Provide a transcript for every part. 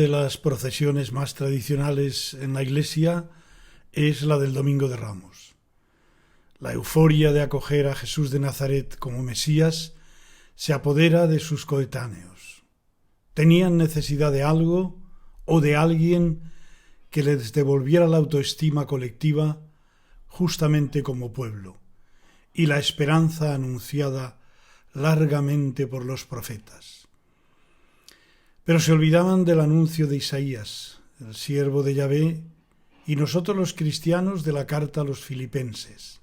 de las procesiones más tradicionales en la Iglesia es la del Domingo de Ramos. La euforia de acoger a Jesús de Nazaret como Mesías se apodera de sus coetáneos. Tenían necesidad de algo o de alguien que les devolviera la autoestima colectiva justamente como pueblo y la esperanza anunciada largamente por los profetas. Pero se olvidaban del anuncio de Isaías, el siervo de Yahvé, y nosotros los cristianos de la carta a los Filipenses.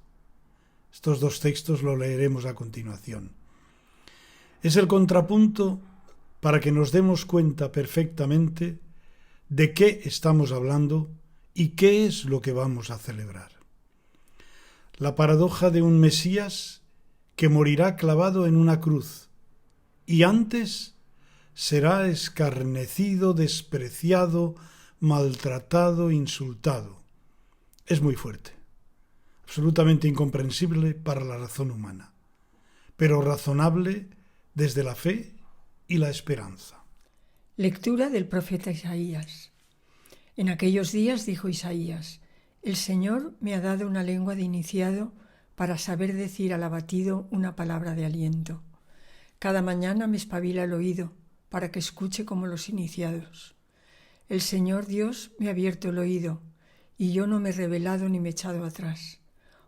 Estos dos textos lo leeremos a continuación. Es el contrapunto para que nos demos cuenta perfectamente de qué estamos hablando y qué es lo que vamos a celebrar. La paradoja de un Mesías que morirá clavado en una cruz y antes será escarnecido, despreciado, maltratado, insultado. Es muy fuerte, absolutamente incomprensible para la razón humana, pero razonable desde la fe y la esperanza. Lectura del profeta Isaías. En aquellos días dijo Isaías: El Señor me ha dado una lengua de iniciado para saber decir al abatido una palabra de aliento. Cada mañana me espabila el oído para que escuche como los iniciados. El Señor Dios me ha abierto el oído y yo no me he rebelado ni me he echado atrás.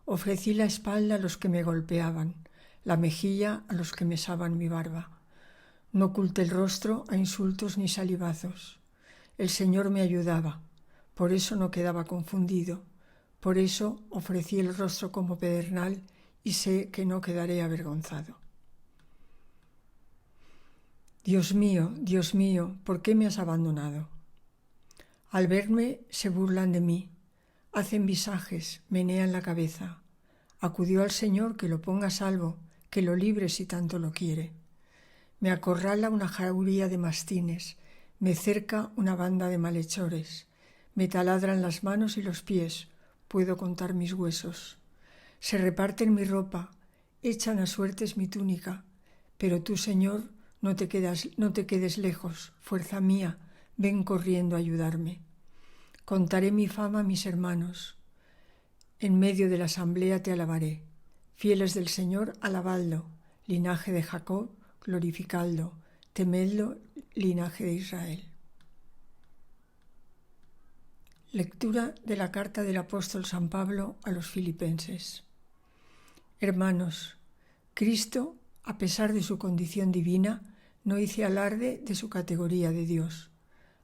Ofrecí la espalda a los que me golpeaban, la mejilla a los que mesaban mi barba. No oculté el rostro a insultos ni salivazos. El Señor me ayudaba, por eso no quedaba confundido. Por eso ofrecí el rostro como pedernal y sé que no quedaré avergonzado. Dios mío, ¿por qué me has abandonado? Al verme se burlan de mí, hacen visajes, menean la cabeza. Acudió al Señor que lo ponga a salvo, que lo libre si tanto lo quiere. Me acorrala una jauría de mastines, me cerca una banda de malhechores, me taladran las manos y los pies, puedo contar mis huesos. Se reparten mi ropa, echan a suertes mi túnica, pero tú, Señor, no te quedes lejos, fuerza mía, ven corriendo a ayudarme. Contaré mi fama a mis hermanos. En medio de la asamblea te alabaré. Fieles del Señor, alabadlo. Linaje de Jacob, glorificadlo. Temedlo, linaje de Israel. Lectura de la carta del apóstol San Pablo a los Filipenses. Hermanos, Cristo, a pesar de su condición divina, no hizo alarde de su categoría de Dios.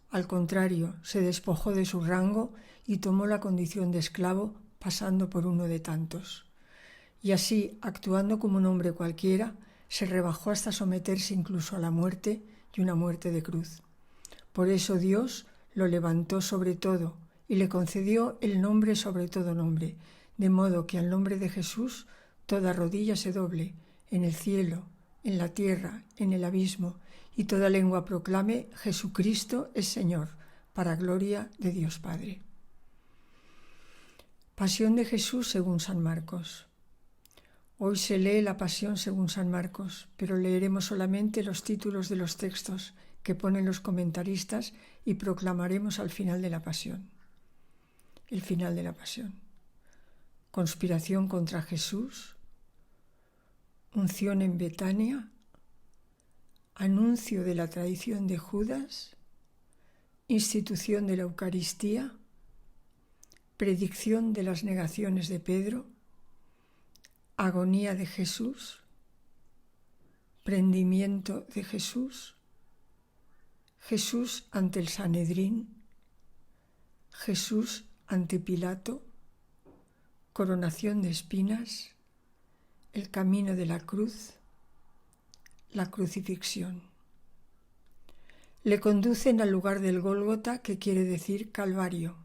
Al contrario, se despojó de su rango y tomó la condición de esclavo, pasando por uno de tantos. Y así, actuando como un hombre cualquiera, se rebajó hasta someterse incluso a la muerte y una muerte de cruz. Por eso Dios lo levantó sobre todo y le concedió el nombre sobre todo nombre, de modo que al nombre de Jesús toda rodilla se doble, en el cielo, en la tierra, en el abismo, y toda lengua proclame: Jesucristo es Señor, para gloria de Dios Padre. Pasión de Jesús según San Marcos. Hoy se lee la Pasión según San Marcos, pero leeremos solamente los títulos de los textos que ponen los comentaristas y proclamaremos al final de la Pasión. El final de la Pasión. Conspiración contra Jesús. Unción en Betania. Anuncio de la traición de Judas. Institución de la Eucaristía. Predicción de las negaciones de Pedro. Agonía de Jesús. Prendimiento de Jesús. Jesús ante el Sanedrín. Jesús ante Pilato. Coronación de espinas. El camino de la cruz. La crucifixión. Le conducen al lugar del Gólgota, que quiere decir Calvario.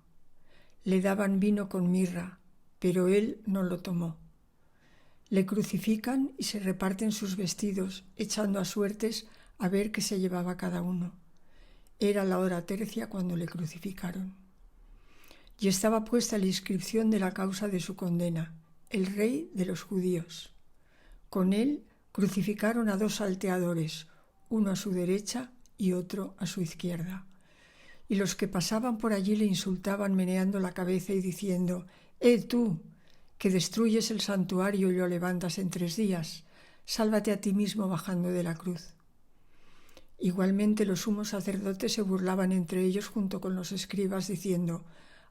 Le daban vino con mirra, pero él no lo tomó. Le crucifican y se reparten sus vestidos, echando a suertes a ver qué se llevaba cada uno. Era la hora tercia cuando le crucificaron. Y estaba puesta la inscripción de la causa de su condena: el Rey de los Judíos. Con él crucificaron a 2 salteadores, uno a su derecha y otro a su izquierda. y los que pasaban por allí le insultaban meneando la cabeza y diciendo: tú, que destruyes el santuario y lo levantas en 3 días, sálvate a ti mismo bajando de la cruz. Igualmente los sumos sacerdotes se burlaban entre ellos junto con los escribas, diciendo: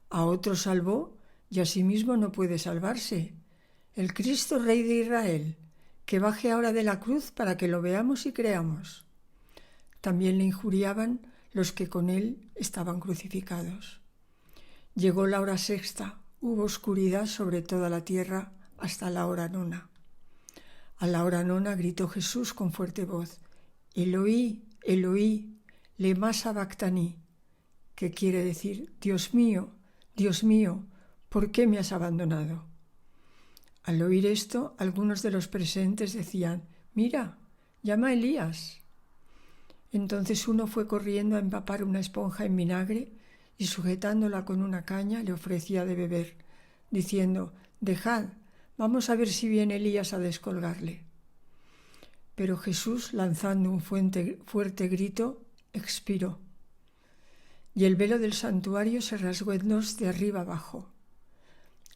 a otro salvó y a sí mismo no puede salvarse. El Cristo, Rey de Israel, que baje ahora de la cruz para que lo veamos y creamos. También le injuriaban los que con él estaban crucificados. Llegó la hora 6, hubo oscuridad sobre toda la tierra hasta la hora 9. A la hora 9 gritó Jesús con fuerte voz: Eloí, Eloí, lema sabactani, que quiere decir: Dios mío, ¿por qué me has abandonado? Al oír esto, algunos de los presentes decían: mira, llama a Elías. Entonces uno fue corriendo a empapar una esponja en vinagre y sujetándola con una caña le ofrecía de beber, diciendo: dejad, vamos a ver si viene Elías a descolgarle. Pero Jesús, lanzando un fuerte grito, expiró. Y el velo del santuario se rasgó en 2 de arriba abajo.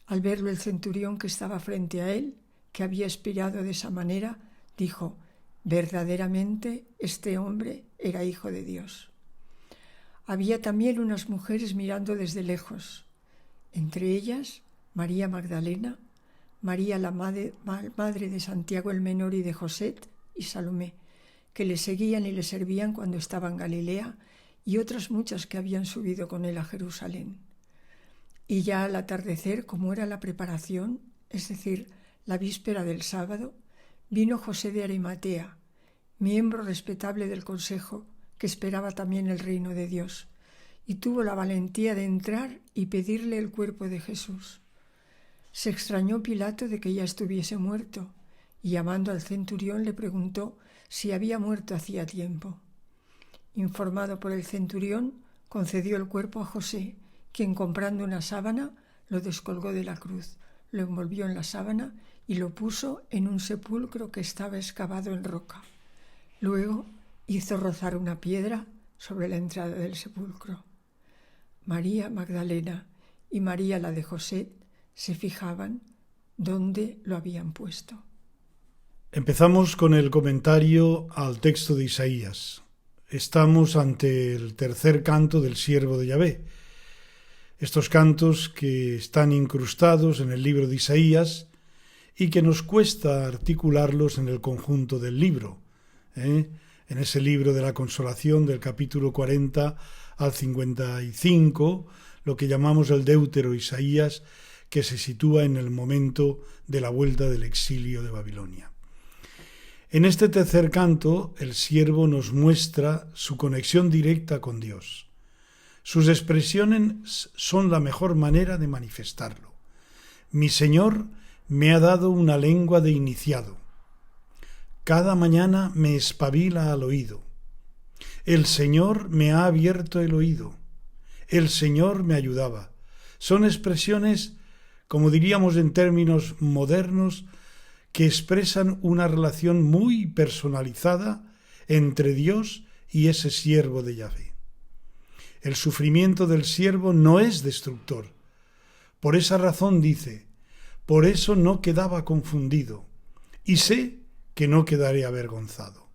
Al verlo el centurión que estaba frente a él, que había expirado de esa manera, dijo: verdaderamente este hombre era hijo de Dios. Había también unas mujeres mirando desde lejos, entre ellas María Magdalena, María la madre de Santiago el Menor y de José, y Salomé, que le seguían y le servían cuando estaba en Galilea, y otras muchas que habían subido con él a Jerusalén. Y ya al atardecer, como era la preparación, es decir, la víspera del sábado, vino José de Arimatea, miembro respetable del consejo, que esperaba también el reino de Dios, y tuvo la valentía de entrar y pedirle el cuerpo de Jesús. Se extrañó Pilato de que ya estuviese muerto, y llamando al centurión le preguntó si había muerto hacía tiempo. Informado por el centurión, concedió el cuerpo a José, quien, comprando una sábana, lo descolgó de la cruz, lo envolvió en la sábana y lo puso en un sepulcro que estaba excavado en roca. Luego hizo rozar una piedra sobre la entrada del sepulcro. María Magdalena y María, la de José, se fijaban dónde lo habían puesto. Empezamos con el comentario al texto de Isaías. Estamos ante el tercer canto del siervo de Yahvé. Estos cantos que están incrustados en el libro de Isaías y que nos cuesta articularlos en el conjunto del libro, en ese libro de la consolación del capítulo 40 al 55, lo que llamamos el Deutero Isaías, que se sitúa en el momento de la vuelta del exilio de Babilonia. En este tercer canto, el siervo nos muestra su conexión directa con Dios. Sus expresiones son la mejor manera de manifestarlo. Mi Señor me ha dado una lengua de iniciado. Cada mañana me espabila al oído. El Señor me ha abierto el oído. El Señor me ayudaba. Son expresiones, como diríamos en términos modernos, que expresan una relación muy personalizada entre Dios y ese siervo de Yahvé. El sufrimiento del siervo no es destructor. Por esa razón dice: por eso no quedaba confundido, y sé que no quedaré avergonzado.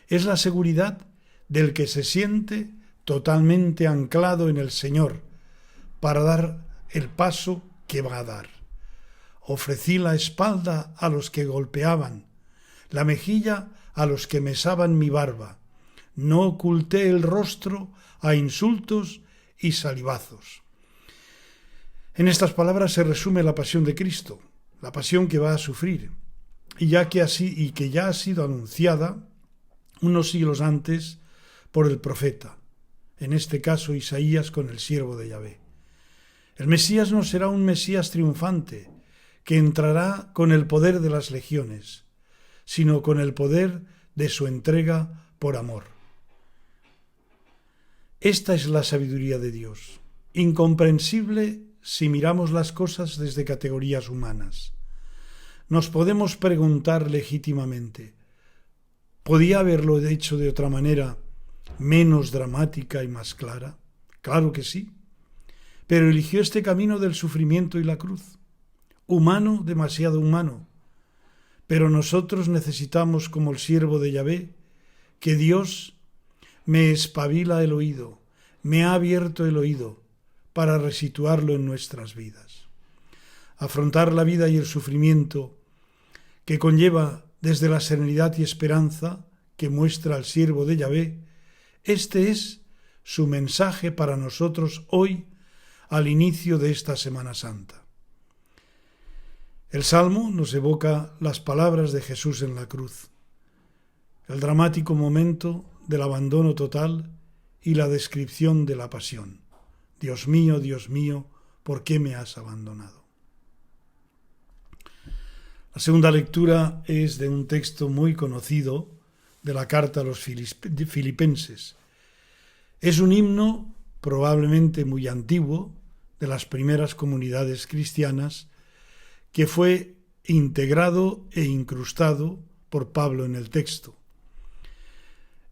Es la seguridad del que se siente totalmente anclado en el Señor para dar el paso que va a dar. Ofrecí la espalda a los que golpeaban, la mejilla a los que mesaban mi barba. No oculté el rostro a insultos y salivazos. En estas palabras se resume la pasión de Cristo, la pasión que va a sufrir, y que ya ha sido anunciada unos siglos antes por el profeta, en este caso Isaías con el siervo de Yahvé. El Mesías no será un Mesías triunfante, que entrará con el poder de las legiones, sino con el poder de su entrega por amor. Esta es la sabiduría de Dios, incomprensible si miramos las cosas desde categorías humanas. Nos podemos preguntar legítimamente: ¿podía haberlo hecho de otra manera, menos dramática y más clara? Claro que sí, pero eligió este camino del sufrimiento y la cruz. Humano, demasiado humano. Pero nosotros necesitamos, como el siervo de Yahvé, que Dios me espabila el oído, me ha abierto el oído para resituarlo en nuestras vidas. Afrontar la vida y el sufrimiento que conlleva desde la serenidad y esperanza que muestra el siervo de Yahvé, este es su mensaje para nosotros hoy al inicio de esta Semana Santa. El Salmo nos evoca las palabras de Jesús en la cruz, el dramático momento del abandono total y la descripción de la pasión. Dios mío, ¿por qué me has abandonado? La segunda lectura es de un texto muy conocido de la carta a los Filipenses. Es un himno probablemente muy antiguo de las primeras comunidades cristianas que fue integrado e incrustado por Pablo en el texto.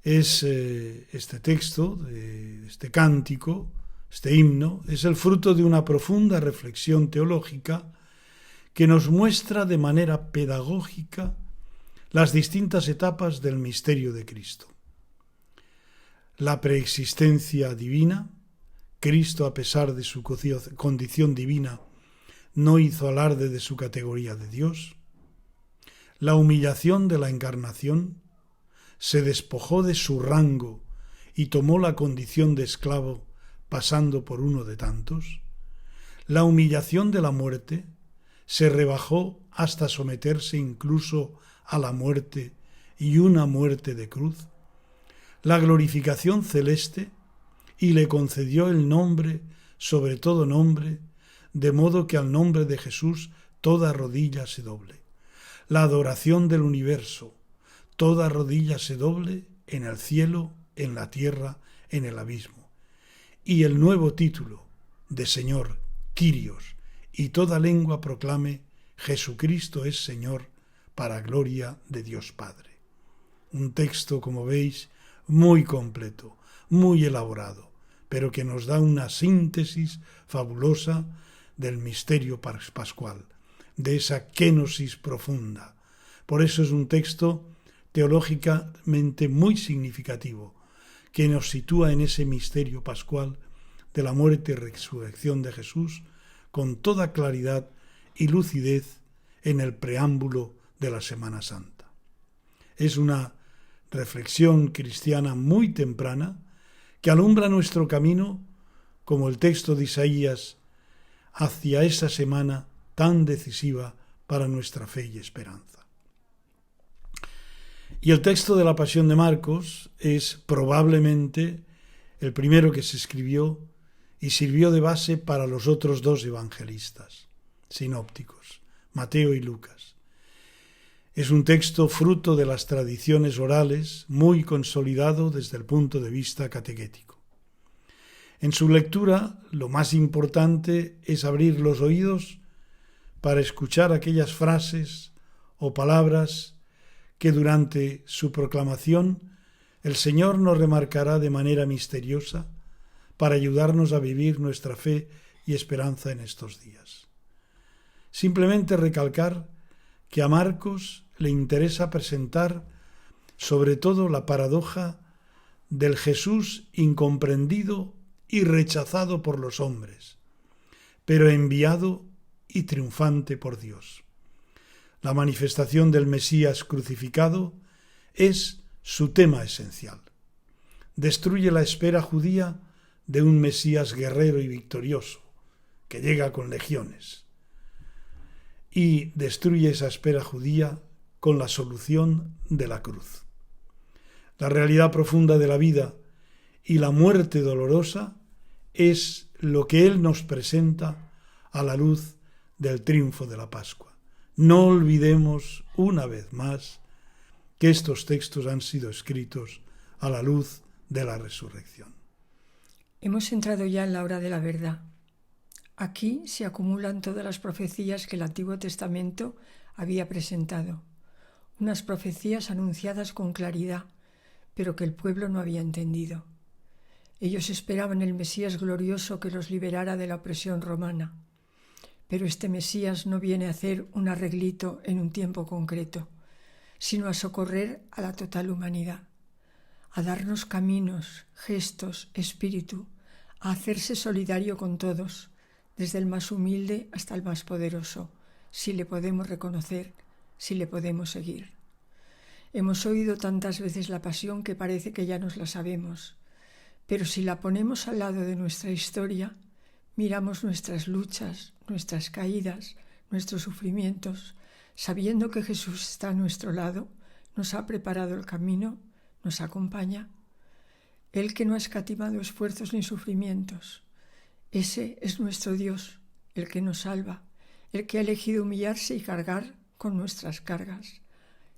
Este texto, este cántico, este himno, es el fruto de una profunda reflexión teológica que nos muestra de manera pedagógica las distintas etapas del misterio de Cristo. La preexistencia divina, Cristo, a pesar de su condición divina, no hizo alarde de su categoría de Dios. La humillación de la encarnación, se despojó de su rango y tomó la condición de esclavo, pasando por uno de tantos. La humillación de la muerte, se rebajó hasta someterse incluso a la muerte y una muerte de cruz. La glorificación celeste, y le concedió el nombre sobre todo nombre, de modo que al nombre de Jesús toda rodilla se doble. La adoración del universo, toda rodilla se doble en el cielo, en la tierra, en el abismo. Y el nuevo título de Señor, Kyrios, y toda lengua proclame, Jesucristo es Señor, para gloria de Dios Padre. Un texto, como veis, muy completo, muy elaborado, pero que nos da una síntesis fabulosa del misterio pascual, de esa kenosis profunda. Por eso es un texto teológicamente muy significativo, que nos sitúa en ese misterio pascual de la muerte y resurrección de Jesús con toda claridad y lucidez en el preámbulo de la Semana Santa. Es una reflexión cristiana muy temprana que alumbra nuestro camino, como el texto de Isaías, hacia esa semana tan decisiva para nuestra fe y esperanza. Y el texto de la Pasión de Marcos es probablemente el primero que se escribió y sirvió de base para los otros dos evangelistas sinópticos, Mateo y Lucas. Es un texto fruto de las tradiciones orales, muy consolidado desde el punto de vista catequético. En su lectura, lo más importante es abrir los oídos para escuchar aquellas frases o palabras que durante su proclamación el Señor nos remarcará de manera misteriosa para ayudarnos a vivir nuestra fe y esperanza en estos días. Simplemente recalcar que a Marcos le interesa presentar sobre todo la paradoja del Jesús incomprendido y rechazado por los hombres, pero enviado y triunfante por Dios. La manifestación del Mesías crucificado es su tema esencial. Destruye la espera judía de un Mesías guerrero y victorioso, que llega con legiones, y destruye esa espera judía con la solución de la cruz. La realidad profunda de la vida y la muerte dolorosa es lo que Él nos presenta a la luz del triunfo de la Pascua. No olvidemos una vez más que estos textos han sido escritos a la luz de la resurrección. Hemos entrado ya en la hora de la verdad. Aquí se acumulan todas las profecías que el Antiguo Testamento había presentado. Unas profecías anunciadas con claridad, pero que el pueblo no había entendido. Ellos esperaban el Mesías glorioso que los liberara de la opresión romana. Pero este Mesías no viene a hacer un arreglito en un tiempo concreto, sino a socorrer a la total humanidad, a darnos caminos, gestos, espíritu, a hacerse solidario con todos, desde el más humilde hasta el más poderoso, si le podemos reconocer, si le podemos seguir. Hemos oído tantas veces la pasión que parece que ya nos la sabemos, pero si la ponemos al lado de nuestra historia, miramos nuestras luchas, nuestras caídas, nuestros sufrimientos, sabiendo que Jesús está a nuestro lado, nos ha preparado el camino, nos acompaña. Él que no ha escatimado esfuerzos ni sufrimientos. Ese es nuestro Dios, el que nos salva, el que ha elegido humillarse y cargar con nuestras cargas.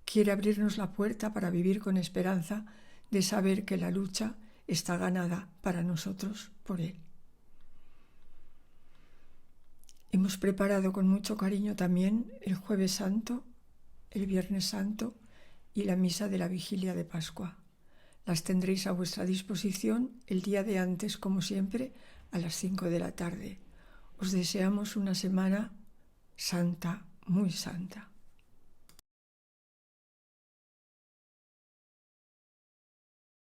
Quiere abrirnos la puerta para vivir con esperanza de saber que la lucha está ganada para nosotros por Él. Hemos preparado con mucho cariño también el Jueves Santo, el Viernes Santo y la Misa de la Vigilia de Pascua. Las tendréis a vuestra disposición el día de antes, como siempre, a las 5 de la tarde. Os deseamos una semana santa, muy santa.